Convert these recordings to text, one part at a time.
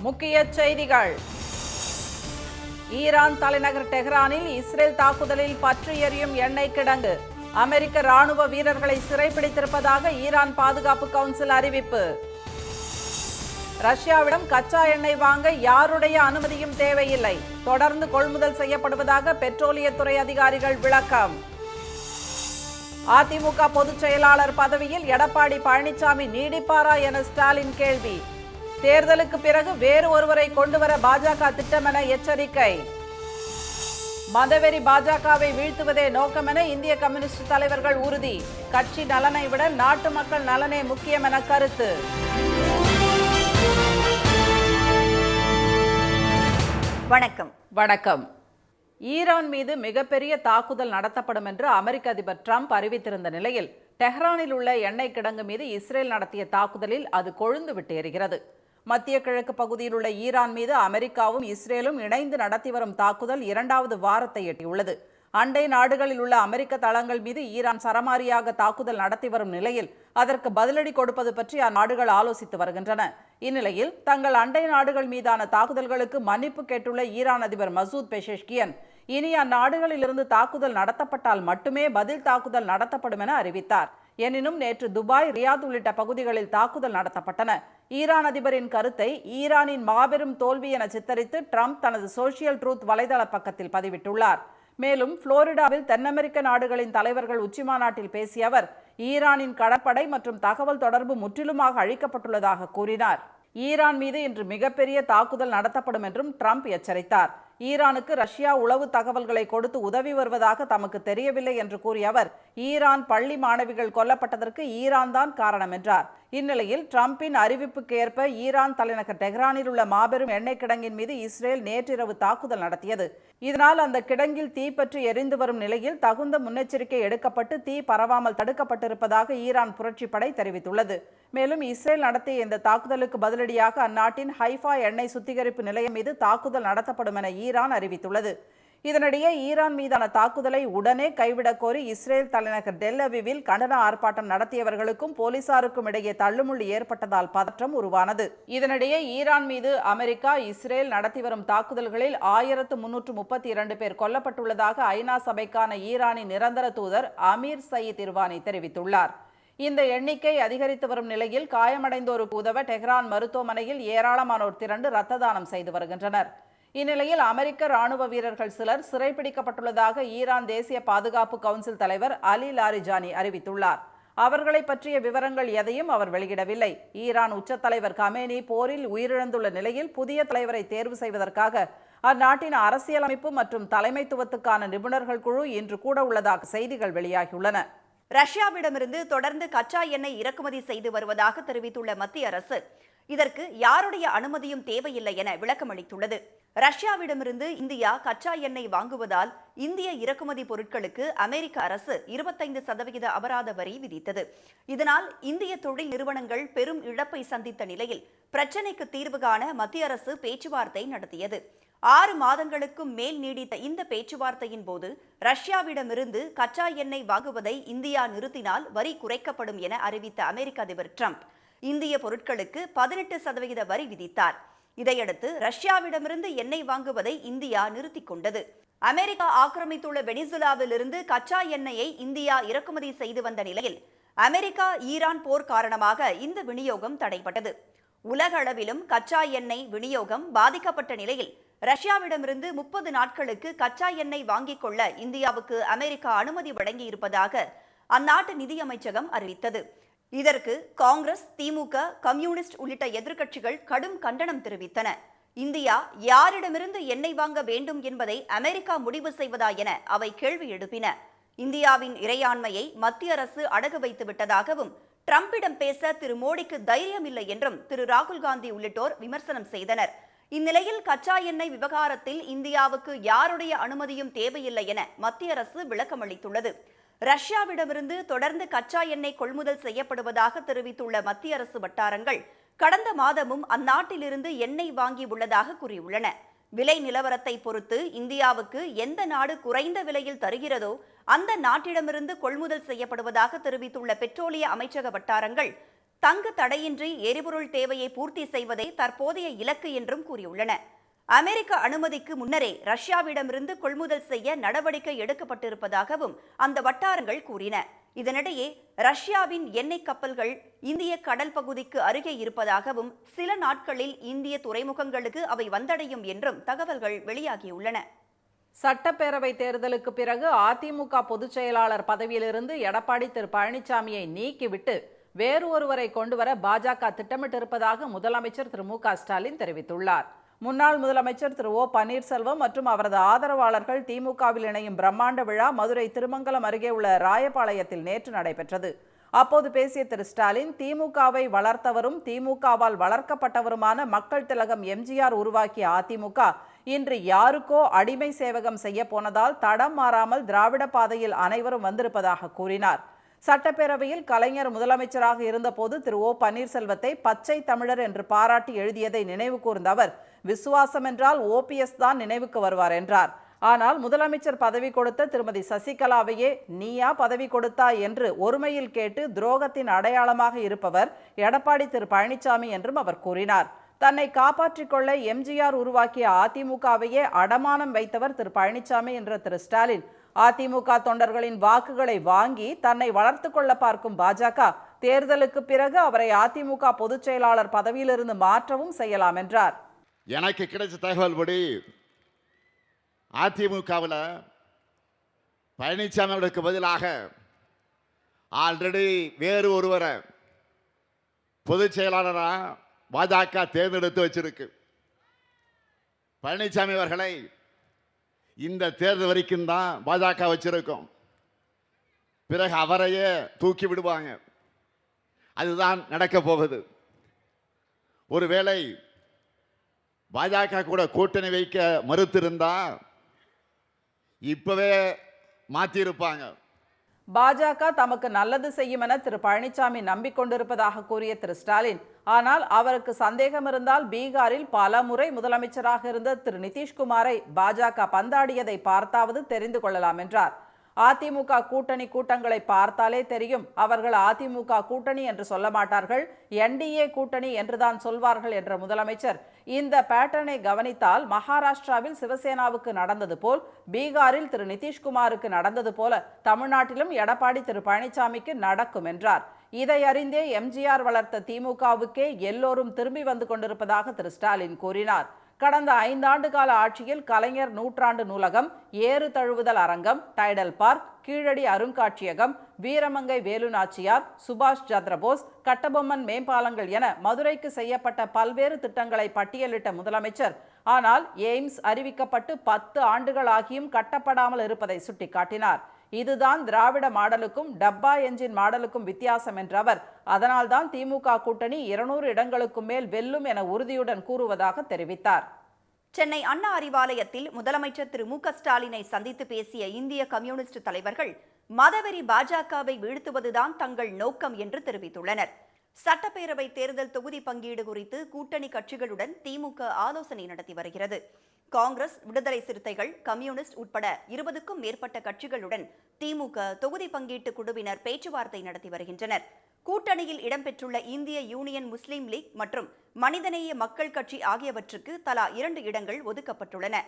முக்கிய செய்திகள். ஈரான் தலைநகர் டெஹ்ரானில் இஸ்ரேல் தாக்குதலில் பற்றி எரியும் எண்ணெய் கிடங்கு. அமெரிக்க ராணுவ வீரர்களை சிறைப்பிடித்திருப்பதாக ஈரான் பாதுகாப்பு கவுன்சில் அறிவிப்பு. ரஷ்யாவிடம் கச்சா எண்ணெய் வாங்க யாருடைய அனுமதியும் தேவையில்லை. தொடர்ந்து கொள்முதல் செய்யப்படுவதாக பெட்ரோலியத்துறை அதிகாரிகள் விளக்கம். அதிமுக பொதுச் செயலாளர் பதவியில் எடப்பாடி பழனிசாமி நீடிப்பாரா என ஸ்டாலின் கேள்வி. தேர்தலுக்கு பிறகு வேறு ஒருவரை கொண்டுவர பாஜக திட்டமென எச்சரிக்கை. மதவெறி பாஜகவை வீழ்த்துவதே நோக்கம் என இந்திய கம்யூனிஸ்ட் தலைவர்கள் உறுதி. கட்சி நலனை விட நாட்டு மக்கள் நலனே முக்கியம் என கருத்து. வணக்கம். ஈரான் மீது மிகப்பெரிய தாக்குதல் நடத்தப்படும் என்று அமெரிக்க அதிபர் டிரம்ப் அறிவித்திருந்த நிலையில் டெஹ்ரானில் உள்ள எண்ணெய் கிடங்கு மீது இஸ்ரேல் நடத்திய தாக்குதலில் அது கொழுந்து விட்டு எரிகிறது. மத்திய கிழக்கு பகுதியில் உள்ள ஈரான் மீது அமெரிக்காவும் இஸ்ரேலும் இணைந்து நடத்தி வரும் தாக்குதல் 2வது வாரத்தை எட்டியுள்ளது. அண்டை நாடுகளில் உள்ள அமெரிக்க தளங்கள் மீது ஈரான் சரமாரியாக தாக்குதல் நடத்தி வரும் நிலையில் அதற்கு பதிலடி கொடுப்பது பற்றி அந்நாடுகள் ஆலோசித்து வருகின்றன. இந்நிலையில் தங்கள் அண்டை நாடுகள் மீதான தாக்குதல்களுக்கு மன்னிப்பு கேட்டுள்ள ஈரான் அதிபர் மசூத் பெஷெஷ்கியன் இனி அந்நாடுகளிலிருந்து தாக்குதல் நடத்தப்பட்டால் மட்டுமே பதில் தாக்குதல் நடத்தப்படும் என அறிவித்தார். எனினும் நேற்று துபாய், ரியாத் உள்ளிட்ட பகுதிகளில் தாக்குதல் நடத்தப்பட்டன. ஈரான் அதிபரின் கருத்தை ஈரானின் மாபெரும் தோல்வி என சித்தரித்து டிரம்ப் தனது சோசியல் ட்ரூத் வலைதள பக்கத்தில் பதிவிட்டுள்ளார். மேலும் புளோரிடாவில் தென் அமெரிக்க நாடுகளின் தலைவர்கள் உச்சிமாநாட்டில் பேசிய அவர் ஈரானின் கடற்படை மற்றும் தகவல் தொடர்பு முற்றிலுமாக அழிக்கப்பட்டுள்ளதாக கூறினார். ஈரான் மீது இன்று மிகப்பெரிய தாக்குதல் நடத்தப்படும் என்றும் டிரம்ப் எச்சரித்தார். ஈரானுக்கு ரஷ்யா உளவு தகவல்களை கொடுத்து உதவி வருவதாக தமக்கு தெரியவில்லை என்று கூறிய அவர் ஈரான் பள்ளி மாணவிகள் கொல்லப்பட்டதற்கு ஈரான் தான் காரணம் என்றார். இந்நிலையில் டிரம்பின் அறிவிப்புக்கு ஏற்ப ஈரான் தலைநகர் டெஹ்ரானில் உள்ள மாபெரும் எண்ணெய் கிடங்கின் மீது இஸ்ரேல் நேற்றிரவு தாக்குதல் நடத்தியது. இதனால் அந்த கிடங்கில் தீ பற்றி எரிந்து வரும் நிலையில் தகுந்த முன்னெச்சரிக்கை எடுக்கப்பட்டு தீ பரவாமல் தடுக்கப்பட்டிருப்பதாக ஈரான் புரட்சிப்படை தெரிவித்துள்ளது. மேலும் இஸ்ரேல் நடத்திய இந்த தாக்குதலுக்கு பதிலடியாக அந்நாட்டின் ஹைஃபா எண்ணெய் சுத்திகரிப்பு நிலையம் மீது தாக்குதல் நடத்தப்படும் என ஈரான் அறிவித்துள்ளது. இதனிடையே ஈரான் மீதான தாக்குதலை உடனே கைவிடக் கோரி இஸ்ரேல் தலைநகர் டெல் அவிவில் கண்டன ஆர்ப்பாட்டம் நடத்தியவர்களுக்கும் போலீசாருக்கும் இடையே தள்ளுமுள்ளு ஏற்பட்டதால் பதற்றம் உருவானது. இதனிடையே ஈரான் மீது அமெரிக்கா, இஸ்ரேல் நடத்தி வரும் தாக்குதல்களில் 1332 பேர் கொல்லப்பட்டுள்ளதாக ஐநா சபைக்கான ஈரானின் நிரந்தர தூதர் அமீர் சயீத் இர்வானி தெரிவித்துள்ளார். இந்த எண்ணிக்கை அதிகரித்து வரும் நிலையில் காயமடைந்தோருக்கு உதவ டெஹ்ரான் மருத்துவமனையில் ஏராளமானோர் திரண்டு இரத்த தானம் செய்து வருகின்றனர். இந்நிலையில் அமெரிக்க ராணுவ வீரர்கள் சிலர் சிறைப்பிடிக்கப்பட்டுள்ளதாக ஈரான் தேசிய பாதுகாப்பு கவுன்சில் தலைவர் அலி லாரிஜானி அறிவித்துள்ளார். அவர்களை பற்றிய விவரங்கள் எதையும் அவர் வெளியிடவில்லை. ஈரான் உச்ச தலைவர் கமேனி போரில் உயிரிழந்துள்ள நிலையில் புதிய தலைவரை தேர்வு செய்வதற்காக அந்நாட்டின் அரசியலமைப்பு மற்றும் தலைமைத்துவத்துக்கான நிபுணர்கள் குழு இன்று கூட உள்ளதாக செய்திகள் வெளியாகியுள்ளன. ரஷ்யாவிடமிருந்து தொடர்ந்து கச்சா எண்ணெய் இறக்குமதி செய்து வருவதாக தெரிவித்துள்ள மத்திய அரசு இதற்கு யாருடைய அனுமதியும் தேவையில்லை என விளக்கமளித்துள்ளது. ரஷ்யாவிடமிருந்து இந்தியா கச்சா எண்ணெய் வாங்குவதால் இந்திய இறக்குமதி பொருட்களுக்கு அமெரிக்க அரசு 25% அபராத வரி விதித்தது. இதனால் இந்திய தொழில் நிறுவனங்கள் பெரும் இழப்பை சந்தித்த நிலையில் பிரச்சினைக்கு தீர்வு காண மத்திய அரசு பேச்சுவார்த்தை நடத்தியது. 6 மாதங்களுக்கும் மேல் நீடித்த இந்த பேச்சுவார்த்தையின் போது ரஷ்யாவிடமிருந்து கச்சா எண்ணெய் வாங்குவதை இந்தியா நிறுத்தினால் வரி குறைக்கப்படும் என அறிவித்த அமெரிக்க அதிபர் டிரம்ப் இந்திய பொருட்களுக்கு 18% வரி விதித்தார். இதையடுத்து ரஷ்யாவிடமிருந்து எண்ணெய் வாங்குவதை இந்தியா நிறுத்திக் கொண்டது. அமெரிக்கா ஆக்கிரமித்துள்ள வெனிசுலாவிலிருந்து கச்சா எண்ணெயை இந்தியா இறக்குமதி செய்து வந்த நிலையில் அமெரிக்கா ஈரான் போர் காரணமாக இந்த விநியோகம் தடைப்பட்டது. உலக அளவிலும் கச்சா எண்ணெய் விநியோகம் பாதிக்கப்பட்ட நிலையில் ரஷ்யாவிடமிருந்து 30 நாட்களுக்கு கச்சா எண்ணெய் வாங்கிக் கொள்ள இந்தியாவுக்கு அமெரிக்கா அனுமதி வழங்கியிருப்பதாக அந்நாட்டு நிதியமைச்சகம் அறிவித்தது. இதற்கு காங்கிரஸ், திமுக, கம்யூனிஸ்ட் உள்ளிட்ட எதிர்க்கட்சிகள் கடும் கண்டனம் தெரிவித்தன. இந்தியா யாரிடமிருந்து எண்ணெய் வாங்க வேண்டும் என்பதை அமெரிக்கா முடிவு செய்வதா என அவை கேள்வி எழுப்பின. இந்தியாவின் இறையாண்மையை மத்திய அரசு அடகு வைத்து விட்டதாகவும் டிரம்பிடம் பேச திரு மோடிக்கு தைரியம் இல்லை என்றும் திரு ராகுல் காந்தி உள்ளிட்டோர் விமர்சனம் செய்தனர். இந்நிலையில் கச்சா எண்ணெய் விவகாரத்தில் இந்தியாவுக்கு யாருடைய அனுமதியும் தேவையில்லை என மத்திய அரசு விளக்கமளித்துள்ளது. ரஷ்யாவிடமிருந்து தொடர்ந்து கச்சா எண்ணெய் கொள்முதல் செய்யப்படுவதாக தெரிவித்துள்ள மத்திய அரசு வட்டாரங்கள் கடந்த மாதமும் அந்நாட்டிலிருந்து எண்ணெய் வாங்கி உள்ளதாக கூறியுள்ளன. விலை நிலவரத்தை பொறுத்து இந்தியாவுக்கு எந்த நாடு குறைந்த விலையில் தருகிறதோ அந்த நாட்டிடமிருந்து கொள்முதல் செய்யப்படுவதாக தெரிவித்துள்ள பெட்ரோலிய அமைச்சக வட்டாரங்கள் தங்கு தடையின்றி எரிபொருள் தேவையை பூர்த்தி செய்வதே தற்போதைய இலக்கு என்றும் கூறியுள்ளன. அமெரிக்க அனுமதிக்கு முன்னரே ரஷ்யாவிடமிருந்து கொள்முதல் செய்ய நடவடிக்கை எடுக்கப்பட்டிருப்பதாகவும் அந்த வட்டாரங்கள் கூறின. இதனிடையே ரஷ்யாவின் எண்ணெய் கப்பல்கள் இந்திய கடல் பகுதிக்கு அருகே இருப்பதாகவும் சில நாட்களில் இந்திய துறைமுகங்களுக்கு அவை வந்தடையும் என்றும் தகவல்கள் வெளியாகியுள்ளன. சட்டப்பேரவை தேர்தலுக்கு பிறகு அதிமுக பொதுச் செயலாளர் பதவியிலிருந்து எடப்பாடி திரு பழனிசாமியை நீக்கிவிட்டு வேறு ஒருவரை கொண்டுவர பாஜக திட்டமிட்டிருப்பதாக முதலமைச்சர் திரு மு.க. ஸ்டாலின் தெரிவித்துள்ளார். முன்னாள் முதலமைச்சர் திரு ஓ பன்னீர்செல்வம் மற்றும் அவரது ஆதரவாளர்கள் திமுகவில் இணையும் பிரம்மாண்ட விழா மதுரை திருமங்கலம் அருகே உள்ள ராயபாளையத்தில் நேற்று நடைபெற்றது. அப்போது பேசிய திரு ஸ்டாலின், திமுகவை வளர்த்தவரும் திமுகவால் வளர்க்கப்பட்டவருமான மக்கள் திலகம் எம்ஜிஆர் உருவாக்கிய அதிமுக இன்று யாருக்கோ அடிமை சேவகம் செய்ய போனதால் தடம் மாறாமல் திராவிட பாதையில் அனைவரும் வந்திருப்பதாக கூறினார். சட்டப்பேரவையில் கலைஞர் முதலமைச்சராக இருந்தபோது திரு ஓ பன்னீர்செல்வத்தை பச்சை தமிழர் என்று பாராட்டி எழுதியதை நினைவு கூர்ந்த அவர், விசுவாசம் என்றால் ஓபிஎஸ் தான் நினைவுக்கு வருவார் என்றார். ஆனால் முதலமைச்சர் பதவி கொடுத்த திருமதி சசிகலாவையே நீயா பதவி கொடுத்தா என்று ஒருமையில் கேட்டு துரோகத்தின் அடையாளமாக இருப்பவர் எடப்பாடி திரு பழனிசாமி என்றும் அவர் கூறினார். தன்னை காப்பாற்றிக் கொள்ள எம்ஜிஆர் உருவாக்கிய அதிமுகவையே அடமானம் வைத்தவர் திரு பழனிசாமி என்ற திரு ஸ்டாலின், அதிமுக தொண்டர்களின் வாக்குகளை வாங்கி தன்னை வளர்த்து கொள்ள பார்க்கும் பாஜக தேர்தலுக்கு பிறகு அவரை அதிமுக பொதுச் செயலாளர் பதவியிலிருந்து மாற்றவும் செய்யலாம் என்றார். எனக்கு கிடைச்ச தகவல் படி அதிமுகவில் பழனிசாமிகளுக்கு பதிலாக ஆல்ரெடி வேறு ஒருவரை பொதுச் செயலாளராக பாஜக தேர்ந்தெடுத்து வச்சிருக்கு. பழனிசாமி அவர்களை இந்த தேர்தல் வரைக்கும் தான் பாஜக வச்சிருக்கும். பிறகு அவரையே தூக்கி விடுவாங்க. அதுதான் நடக்க போகுது. ஒருவேளை பாஜக கூட கூட்டணி வைக்க மறுத்திருந்தா இப்பவே மாற்றியிருப்பாங்க. பாஜக தமக்கு நல்லது செய்யும் என திரு பழனிசாமி நம்பிக்கொண்டிருப்பதாக கூறிய திரு ஸ்டாலின், ஆனால் அவருக்கு சந்தேகம் இருந்தால் பீகாரில் பல முறை முதலமைச்சராக இருந்த திரு நிதிஷ்குமாரை பாஜக பந்தாடியதை பார்த்தாவது தெரிந்து கொள்ளலாம் என்றார். அதிமுக கூட்டணி கூட்டங்களை பார்த்தாலே தெரியும், அவர்கள் அதிமுக கூட்டணி என்று சொல்ல மாட்டார்கள், என்டிஏ கூட்டணி என்றுதான் சொல்வார்கள் என்ற முதலமைச்சர், இந்த பேட்டர்னை கவனித்தால் மகாராஷ்டிராவில் சிவசேனாவுக்கு நடந்தது போல், பீகாரில் திரு நிதிஷ்குமாருக்கு நடந்தது போல தமிழ்நாட்டிலும் எடப்பாடி திரு பழனிசாமிக்கு நடக்கும் என்றார். இதை அறிந்தே எம்ஜிஆர் வளர்த்த திமுகவுக்கே எல்லோரும் திரும்பி வந்து கொண்டிருப்பதாக திரு ஸ்டாலின் கூறினார். கடந்த 5 ஆண்டு கால ஆட்சியில் கலைஞர் நூற்றாண்டு நூலகம், ஏறு தழுவுதல் அரங்கம், டைடல் பார்க், கீழடி அருங்காட்சியகம், வீரமங்கை வேலுநாச்சியார், சுபாஷ் சந்திரபோஸ், கட்டபொம்மன் மேம்பாலங்கள் என மதுரைக்கு செய்யப்பட்ட பல்வேறு திட்டங்களை பட்டியலிட்ட முதலமைச்சர், ஆனால் எய்ம்ஸ் அறிவிக்கப்பட்டு 10 ஆண்டுகள் ஆகியும் கட்டப்படாமல் இருப்பதை சுட்டிக்காட்டினார். இதுதான் திராவிட மாடலுக்கும் டப்பா என்ஜின் மாடலுக்கும் வித்தியாசம் என்ற அவர், அதனால்தான் திமுக கூட்டணி 200 இடங்களுக்கும் மேல் வெல்லும் என உறுதியுடன் கூறுவதாக தெரிவித்தார். சென்னை அண்ணா அறிவாலயத்தில் முதலமைச்சர் திரு மு.க. ஸ்டாலினை சந்தித்து பேசிய இந்திய கம்யூனிஸ்ட் தலைவர்கள் மதவெறி பாஜகவை வீழ்த்துவதுதான் தங்கள் நோக்கம் என்று தெரிவித்துள்ளனர். சட்டப்பேரவை தேர்தல் தொகுதி பங்கீடு குறித்து கூட்டணி கட்சிகளுடன் திமுக ஆலோசனை நடத்தி வருகிறது. காங்கிரஸ், விடுதலை சிறுத்தைகள், கம்யூனிஸ்ட் உட்பட 20க்கும் மேற்பட்ட கட்சிகளுடன் திமுக தொகுதி பங்கீட்டு குழுவினர் பேச்சுவார்த்தை நடத்தி வருகின்றனர். கூட்டணியில் இடம்பெற்றுள்ள இந்திய யூனியன் முஸ்லீம் லீக் மற்றும் மனிதநேய மக்கள் கட்சி ஆகியவற்றுக்கு தலா 2 இடங்கள் ஒதுக்கப்பட்டுள்ளன.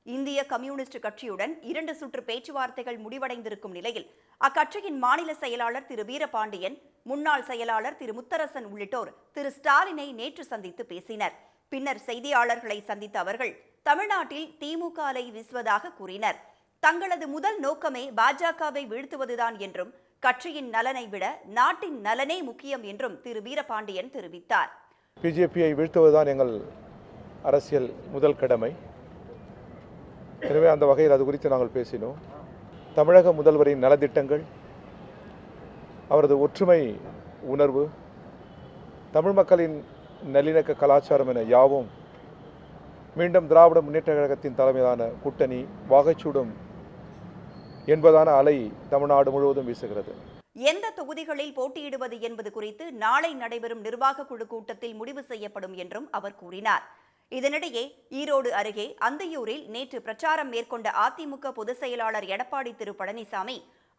இந்திய கம்யூனிஸ்ட் கட்சியுடன் 2 சுற்று பேச்சுவார்த்தைகள் முடிவடைந்திருக்கும் நிலையில் அக்கட்சியின் மாநில செயலாளர் திரு வீரபாண்டியன், முன்னாள் செயலாளர் திரு முத்தரசன் உள்ளிட்டோர் திரு ஸ்டாலினை நேற்று சந்தித்து பேசினர். பின்னர் செய்தியாளர்களை சந்தித்த அவர்கள் தமிழ்நாட்டில் திமுக அலை வீசுவதாக கூறினர். தங்களது முதல் நோக்கமே பாஜகவை வீழ்த்துவதுதான் என்றும் கட்சியின் நலனை விட நாட்டின் நலனே முக்கியம் என்றும் திரு வீரபாண்டியன் தெரிவித்தார். பிஜேபியை வீழ்த்துவதுதான் எங்கள் அரசியல் முதல் கடமை. எனவே அந்த வகையில் அது குறித்து நாங்கள் பேசினோம். தமிழக முதல்வரின் நலத்திட்டங்கள், அவரது ஒற்றுமை உணர்வு, தமிழ் மக்களின் நல்லிணக்க கலாச்சாரம் என யாவும் மீண்டும் திராவிட முன்னேற்ற கழகத்தின் தலைமையிலான கூட்டணி வாகைச்சூடும் என்பதான அலை தமிழ்நாடு முழுவதும் வீசுகிறது. எந்த தொகுதிகளில் போட்டியிடுவது என்பது குறித்து நாளை நடைபெறும் நிர்வாக குழு கூட்டத்தில் முடிவு செய்யப்படும் என்றும் அவர் கூறினார். இதனிடையே ஈரோடு அருகே அந்தியூரில் நேற்று பிரச்சாரம் மேற்கொண்ட அதிமுக பொதுச் செயலாளர் எடப்பாடி திரு பழனிசாமி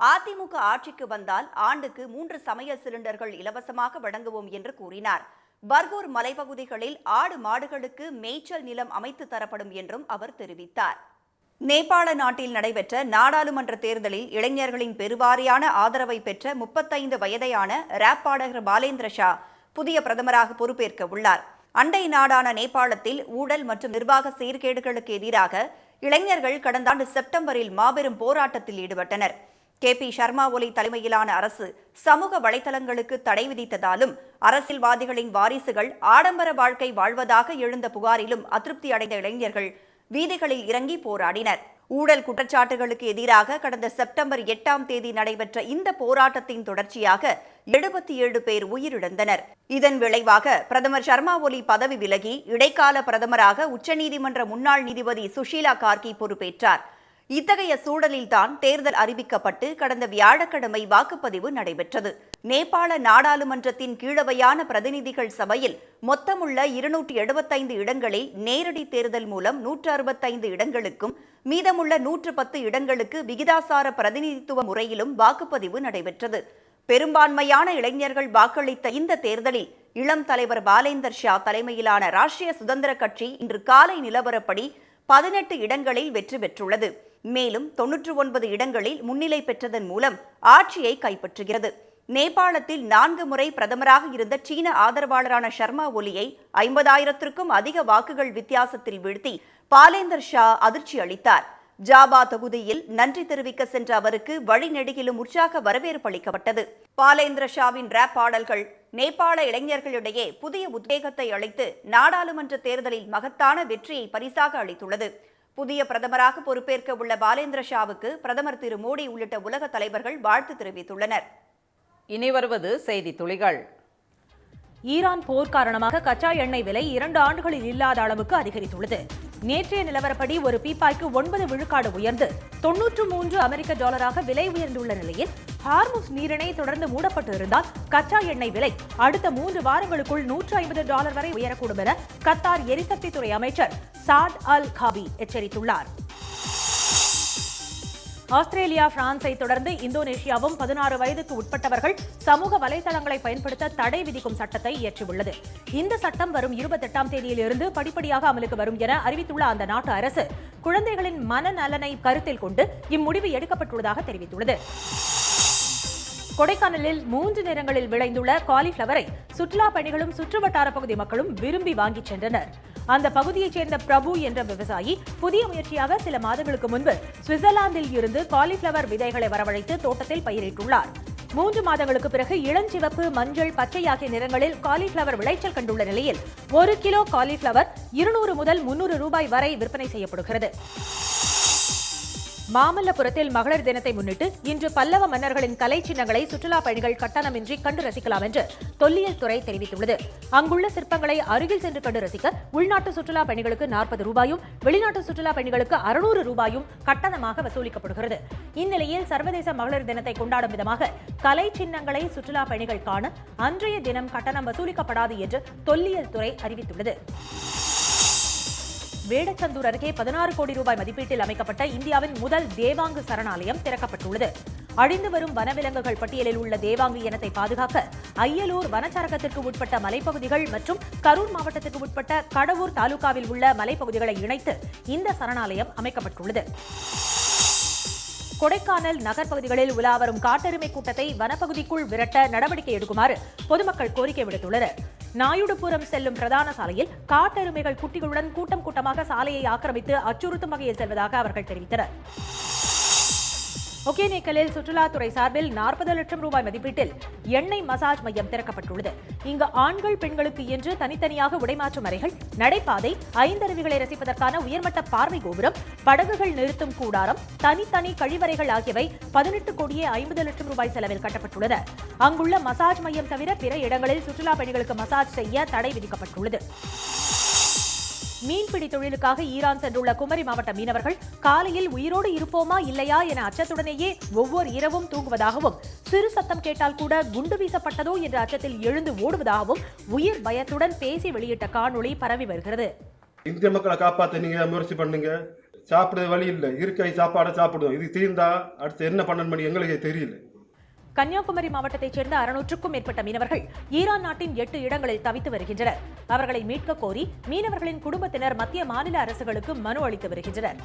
அதிமுக ஆட்சிக்கு வந்தால் ஆண்டுக்கு 3 சமையல் சிலிண்டர்கள் இலவசமாக வழங்குவோம் என்று கூறினார். பர்கூர் மலைப்பகுதிகளில் ஆடு மாடுகளுக்கு மேய்ச்சல் நிலம் அமைத்து தரப்படும் என்றும் அவர் தெரிவித்தார். நேபாள நாட்டில் நடைபெற்ற நாடாளுமன்ற தேர்தலில் இளைஞர்களின் பெருவாரியான ஆதரவை பெற்ற 35 வயதையான ராப் பாடகர் பாலேந்திர ஷா புதிய பிரதமராக பொறுப்பேற்க உள்ளார். அண்டை நாடான நேபாளத்தில் ஊழல் மற்றும் நிர்வாக சீர்கேடுகளுக்கு எதிராக இளைஞர்கள் கடந்த ஆண்டு செப்டம்பரில் மாபெரும் போராட்டத்தில் ஈடுபட்டனர். KP சர்மா ஒலி தலைமையிலான அரசு சமூக வலைதளங்களுக்கு தடை விதித்ததாலும் அரசியல்வாதிகளின் வாரிசுகள் ஆடம்பர வாழ்க்கை வாழ்வதாக எழுந்த புகாரிலும் அதிருப்தி அடைந்த இளைஞர்கள் வீதிகளில் இறங்கி போராடினர். ஊழல் குற்றச்சாட்டுகளுக்கு எதிராக கடந்த செப்டம்பர் 8ஆம் தேதி நடைபெற்ற இந்த போராட்டத்தின் தொடர்ச்சியாக 77 பேர் உயிரிழந்தனர். இதன் விளைவாக பிரதமர் சர்மா ஒலி பதவி விலகி இடைக்கால பிரதமராக உச்சநீதிமன்ற முன்னாள் நீதிபதி சுஷீலா கார்கி பொறுப்பேற்றார். இத்தகைய சூழலில்தான் தேர்தல் அறிவிக்கப்பட்டு கடந்த வியாழக்கிழமை வாக்குப்பதிவு நடைபெற்றது. நேபாள நாடாளுமன்றத்தின் கீழவையான பிரதிநிதிகள் சபையில் மொத்தமுள்ள 275 இடங்களில் நேரடி தேர்தல் மூலம் 165 இடங்களுக்கும் மீதமுள்ள 110 இடங்களுக்கு விகிதாசார பிரதிநிதித்துவ முறையிலும் வாக்குப்பதிவு நடைபெற்றது. பெரும்பான்மையான இளைஞர்கள் வாக்களித்த இந்த தேர்தலில் இளம் தலைவர் பாலேந்தர் ஷா தலைமையிலான ராஷ்டிரிய சுதந்திர கட்சி இன்று காலை நிலவரப்படி 18 இடங்களில் வெற்றி பெற்றுள்ளது. மேலும் 99 இடங்களில் முன்னிலை பெற்றதன் மூலம் ஆட்சியை கைப்பற்றுகிறது. நேபாளத்தில் 4 முறை பிரதமராக இருந்த சீன ஆதரவாளரான சர்மா ஒலியை 50,000க்கும் அதிக வாக்குகள் வித்தியாசத்தில் வீழ்த்தி பாலேந்தர் ஷா அதிர்ச்சி அளித்தார். ஜாபா தொகுதியில் நன்றி தெரிவிக்க சென்ற அவருக்கு வழிநெடுகிலும் உற்சாக வரவேற்பு அளிக்கப்பட்டது. பாலேந்திர ஷாவின் ராப் பாடல்கள் நேபாள இளைஞர்களிடையே புதிய உத்வேகத்தை அளித்து நாடாளுமன்ற தேர்தலில் மகத்தான வெற்றியை பரிசாக அளித்துள்ளது. புதிய பிரதமராக பொறுப்பேற்க உள்ள பாலேந்திர ஷாவுக்கு பிரதமர் திரு மோடி உள்ளிட்ட உலக தலைவர்கள் வாழ்த்து தெரிவித்துள்ளனர். இனி வருவது செய்தி துளிகள். ஈரான் போர் காரணமாக கச்சா எண்ணெய் விலை 2 ஆண்டுகளில் இல்லாத அளவுக்கு அதிகரித்துள்ளது. நேற்றைய நிலவரப்படி ஒரு பீப்பாய்க்கு 9 விழுக்காடு உயர்ந்து $93 விலை உயர்ந்துள்ள நிலையில் ஹார்முஸ் நீரிணை தொடர்ந்து மூடப்பட்டு இருந்தால் கச்சா எண்ணெய் விலை அடுத்த 3 வாரங்களுக்குள் $150 வரை உயரக்கூடும் என கத்தார் எரிசக்தித்துறை அமைச்சர் சாத் அல் காபி எச்சரித்துள்ளார். ஆஸ்திரேலியா, பிரான்ஸை தொடர்ந்து இந்தோனேஷியாவும் 16 வயதுக்கு உட்பட்டவர்கள் சமூக வலைதளங்களை பயன்படுத்த தடை விதிக்கும் சட்டத்தை இயற்றியுள்ளது. இந்த சட்டம் வரும் 28ஆம் தேதியிலிருந்து படிப்படியாக அமலுக்கு வரும் என அறிவித்துள்ள அந்த நாட்டு அரசு குழந்தைகளின் மனநலனை கருத்தில் கொண்டு இம்முடிவு எடுக்கப்பட்டுள்ளதாக தெரிவித்துள்ளது. கொடைக்கானலில் 3 நிறங்களில் விளைந்துள்ள காலிஃபிளவரை சுற்றுலா பயணிகளும் சுற்றுவட்டார பகுதி மக்களும் விரும்பி வாங்கிச் சென்றனர். அந்த பகுதியைச் சேர்ந்த பிரபு என்ற விவசாயி புதிய முயற்சியாக சில மாதங்களுக்கு முன்பு சுவிட்சர்லாந்தில் இருந்து காலிஃபிளவர் விதைகளை வரவழைத்து தோட்டத்தில் பயிரிட்டுள்ளார். 3 மாதங்களுக்கு பிறகு இளஞ்சிவப்பு, மஞ்சள், பச்சை ஆகிய நிறங்களில் காலிஃபிளவர் விளைச்சல் கண்டுள்ள நிலையில் 1 கிலோ காலிஃபிளவர் 200 முதல் 300 ரூபாய் வரை விற்பனை செய்யப்படுகிறது. மாமல்லபுரத்தில் மகளிர் தினத்தை முன்னிட்டு இன்று பல்லவ மன்னர்களின் கலை சின்னங்களை சுற்றுலா பயணிகள் கட்டணமின்றி கண்டு ரசிக்கலாம் என்று தொல்லியல் துறை தெரிவித்துள்ளது. அங்குள்ள சிற்பங்களை அருகில் சென்று கண்டு ரசிக்க உள்நாட்டு சுற்றுலா பயணிகளுக்கு 40 ரூபாயும் வெளிநாட்டு சுற்றுலா பயணிகளுக்கு 600 ரூபாயும் கட்டணமாக வசூலிக்கப்படுகிறது. இந்நிலையில் சர்வதேச மகளிர் தினத்தை கொண்டாடும் விதமாக கலை சின்னங்களை சுற்றுலா பயணிகள் காண அன்றைய தினம் கட்டணம் வசூலிக்கப்படாது என்று தொல்லியல் துறை அறிவித்துள்ளது. வேடச்சந்தூர் அருகே 16 கோடி ரூபாய் மதிப்பீட்டில் அமைக்கப்பட்ட இந்தியாவின் முதல் தேவாங்கு சரணாலயம் திறக்கப்பட்டுள்ளது. அழிந்து வரும் வனவிலங்குகள் பட்டியலில் உள்ள தேவாங்கு இனத்தை பாதுகாக்க அய்யலூர் வனச்சரகத்திற்கு உட்பட்ட மலைப்பகுதிகள் மற்றும் கரூர் மாவட்டத்திற்கு உட்பட்ட கடவூர் தாலுகாவில் உள்ள மலைப்பகுதிகளை இணைத்து இந்த சரணாலயம் அமைக்கப்பட்டுள்ளது. கொடைக்கானல் நகர்ப்பகுதிகளில் உலாவரும் காட்டெருமை கூட்டத்தை வனப்பகுதிக்குள் விரட்ட நடவடிக்கை எடுக்குமாறு பொதுமக்கள் கோரிக்கை விடுத்துள்ளனர். நாயுடுபுரம் செல்லும் பிரதான சாலையில் காட்டெருமைகள் குட்டிகளுடன் கூட்டம் கூட்டமாக சாலையை ஆக்கிரமித்து அச்சுறுத்தும் வகையில் செல்வதாக அவர்கள் தெரிவித்தனர். ஒகேனக்கலில் சுற்றுலாத்துறை சார்பில் 40 லட்சம் ரூபாய் மதிப்பீட்டில் எண்ணெய் மசாஜ் மையம் திறக்கப்பட்டுள்ளது. இங்கு ஆண்கள் பெண்களுக்கு என்று தனித்தனியாக உடைமாற்றும் அறைகள், நடைபாதை, 5 அருவிகளை ரசிப்பதற்கான உயர்மட்ட பார்வை கோபுரம், படகுகள் நிறுத்தும் கூடாரம், தனித்தனி கழிவறைகள் ஆகியவை 18 கோடியே 50 லட்சம் ரூபாய் செலவில் கட்டப்பட்டுள்ளன. அங்குள்ள மசாஜ் மையம் தவிர பிற இடங்களில் சுற்றுலா பயணிகளுக்கு மசாஜ் செய்ய தடை விதிக்கப்பட்டுள்ளது. மீன்பிடி தொழிலுக்காக ஈரான் சென்றுள்ள குமரி மாவட்ட மீனவர்கள் காலையில் உயிரோடு இருப்போமா இல்லையா என அச்சத்துடனேயே ஒவ்வொரு இரவும் தூங்குவதாகவும், சிறு சத்தம் கேட்டால் கூட குண்டு வீசப்பட்டதோ என்ற அச்சத்தில் எழுந்து ஓடுவதாகவும் உயிர் பயத்துடன் பேசி வெளியிட்ட காணொளி பரவி வருகிறது. இந்திய மக்களை காப்பாற்ற நீங்க முயற்சி பண்ணுங்க, சாப்பிட வழி இல்லை, இருக்கை சாப்பாடை சாப்பிடுவோம். இது தீர்ந்தா அடுத்து என்ன பண்ணணும் எங்களுக்கு தெரியல. கன்னியாகுமரி மாவட்டத்தைச் சேர்ந்த 600க்கும் மேற்பட்ட மீனவர்கள் ஈரான் நாட்டின் 8 இடங்களில் தவித்து வருகின்றனர். அவர்களை மீட்க கோரி மீனவர்களின் குடும்பத்தினர் மத்திய மாநில அரசுகளுக்கு மனு அளித்து வருகின்றனர்.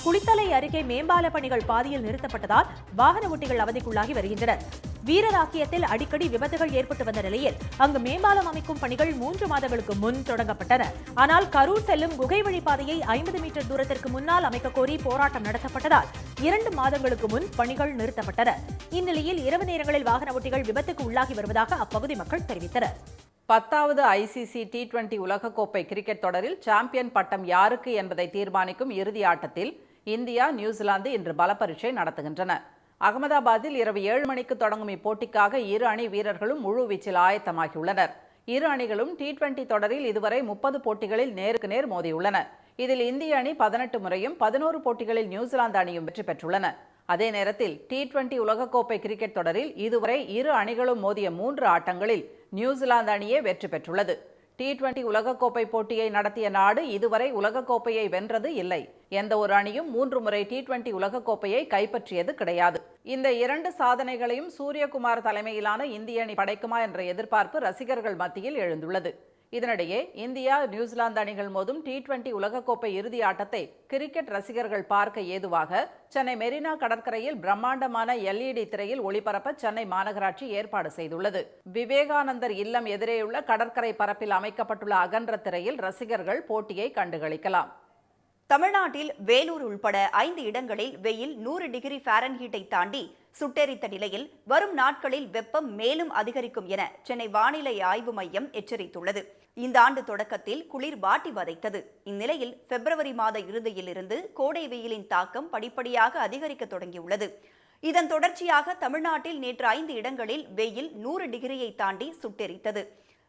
குளித்தலை அருகே மேம்பால பணிகள் பாதியில் நிறுத்தப்பட்டதால் வாகன ஓட்டிகள் அவதிக்குள்ளாகி வருகின்றனர். வீரராக்கியத்தில் அடிக்கடி விபத்துகள் ஏற்பட்டு வந்த நிலையில் அங்கு மேம்பாலம் அமைக்கும் பணிகள் 3 மாதங்களுக்கு முன் தொடங்கப்பட்டன. ஆனால் கரூர் செல்லும் குகை வழிப்பாதையை 50 மீட்டர் தூரத்திற்கு முன்னால் அமைக்க கோரி போராட்டம் நடத்தப்பட்டதால் 2 மாதங்களுக்கு முன் பணிகள் நிறுத்தப்பட்டன. இந்நிலையில் இரவு நேரங்களில் வாகன ஓட்டிகள் விபத்துக்கு உள்ளாகி வருவதாக அப்பகுதி மக்கள் தெரிவித்தனர். 10வது ICC T20 உலகக்கோப்பை கிரிக்கெட் தொடரில் சாம்பியன் பட்டம் யாருக்கு என்பதை தீர்மானிக்கும் இறுதி ஆட்டத்தில் இந்தியா, நியூசிலாந்து இன்று பலப்பரீட்சை நடத்துகின்றன. அகமதாபாத்தில் இரவு 7 மணிக்கு தொடங்கும் இப்போட்டிக்காக இரு அணி வீரர்களும் முழு வீச்சில் ஆயத்தமாகியுள்ளனர். இரு அணிகளும் T20 தொடரில் இதுவரை 30 போட்டிகளில் நேருக்கு நேர் மோதியுள்ளன. இதில் இந்திய அணி 18 முறையும் 11 போட்டிகளில் நியூசிலாந்து அணியும் வெற்றி பெற்றுள்ளன. அதே நேரத்தில் T20 உலகக்கோப்பை கிரிக்கெட் தொடரில் இதுவரை இரு அணிகளும் மோதிய 3 ஆட்டங்களில் நியூசிலாந்து அணியே வெற்றி பெற்றுள்ளது. T20 உலகக்கோப்பை போட்டியை நடத்திய நாடு இதுவரை உலகக்கோப்பையை வென்றது இல்லை. எந்த ஒரு அணியும் 3 முறை T20 உலகக்கோப்பையை கைப்பற்றியது கிடையாது. இந்த 2 சாதனைகளையும் சூரியகுமார் தலைமையிலான இந்திய அணி படைக்குமா என்ற எதிர்பார்ப்பு ரசிகர்கள் மத்தியில் எழுந்துள்ளது. இதனிடையே இந்தியா, நியூசிலாந்து அணிகள் மோதும் T20 உலகக்கோப்பை இறுதி ஆட்டத்தை கிரிக்கெட் ரசிகர்கள் பார்க்க ஏதுவாக சென்னை மெரினா கடற்கரையில் பிரம்மாண்டமான LED திரையில் ஒளிபரப்ப சென்னை மாநகராட்சி ஏற்பாடு செய்துள்ளது. விவேகானந்தர் இல்லம் எதிரேயுள்ள கடற்கரை பரப்பில் அமைக்கப்பட்டுள்ள அகன்ற திரையில் ரசிகர்கள் போட்டியை கண்டுகளிக்கலாம். தமிழ்நாட்டில் வேலூர் உள்பட 5 இடங்களில் வெயில் 100 டிகிரி ஃபாரன்ஹீட்டை தாண்டி சுட்டெரித்த நிலையில் வரும் நாட்களில் வெப்பம் மேலும் அதிகரிக்கும் என சென்னை வானிலை ஆய்வு மையம் எச்சரித்துள்ளது. இந்த ஆண்டு தொடக்கத்தில் குளிர் வாட்டி வதைத்தது. இந்நிலையில் பிப்ரவரி மாத இறுதியிலிருந்து கோடை வெயிலின் தாக்கம் படிப்படியாக அதிகரிக்க தொடங்கியுள்ளது. இதன் தொடர்ச்சியாக தமிழ்நாட்டில் நேற்று 5 இடங்களில் வெயில் 100 டிகிரியை தாண்டி சுட்டெரித்தது.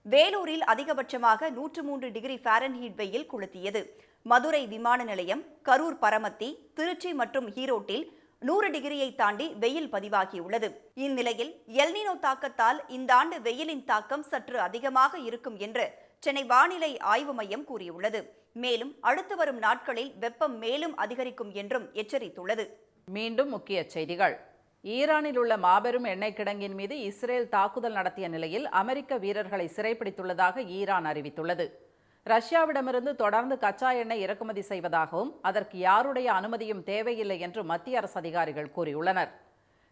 வேலூரில் அதிகபட்சமாக 103 டிகிரி ஃபாரன்ஹீட் வெயில் கொளுத்தியது. மதுரை விமான நிலையம், கரூர் பரமத்தி, திருச்சி மற்றும் ஈரோட்டில் 100 டிகிரியை தாண்டி வெயில் பதிவாகியுள்ளது. இந்நிலையில் எல்னினோ தாக்கத்தால் இந்த ஆண்டு வெயிலின் தாக்கம் சற்று அதிகமாக இருக்கும் என்று சென்னை வானிலை ஆய்வு மையம் கூறியுள்ளது. மேலும் அடுத்து வரும் நாட்களில் வெப்பம் மேலும் அதிகரிக்கும் என்றும் எச்சரித்துள்ளது. மீண்டும் முக்கிய செய்திகள். ஈரானில் உள்ள மாபெரும் எண்ணெய் கிடங்கின் மீது இஸ்ரேல் தாக்குதல் நடத்திய நிலையில் அமெரிக்க வீரர்களை சிறைப்பிடித்துள்ளதாக ஈரான் அறிவித்துள்ளது. ரஷ்யாவிடமிருந்து தொடர்ந்து கச்சா எண்ணெய் இறக்குமதி செய்வதாகவும் அதற்கு யாருடைய அனுமதியும் தேவையில்லை என்று மத்திய அரசு அதிகாரிகள் கூறியுள்ளனர்.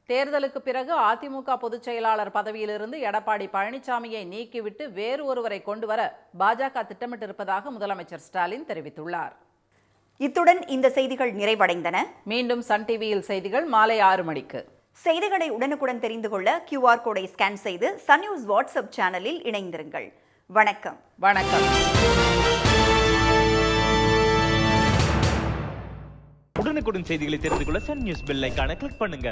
தேர்தலுக்கு பிறகு அதிமுக பொதுச் செயலாளர் பதவியிலிருந்து எடப்பாடி பழனிசாமியை நீக்கிவிட்டு வேறு ஒருவரை கொண்டுவர பாஜக திட்டமிட்டிருப்பதாக முதலமைச்சர் ஸ்டாலின் தெரிவித்துள்ளார். இத்துடன் இந்த செய்திகள் நிறைவடைந்தன. மீண்டும் சன் டிவியில் செய்திகள் மாலை 6 மணிக்கு. செய்திகளை உடனுக்குடன் தெரிந்து கொள்ள QR கோடை ஸ்கேன் செய்து சன் நியூஸ் வாட்ஸ்அப் சேனலில் இணைந்திருங்கள். வணக்கம். உடனுக்குடன் செய்திகளை தெரிந்து கொள்ள சன் நியூஸ் பெல் ஐகானை கிளிக் பண்ணுங்க.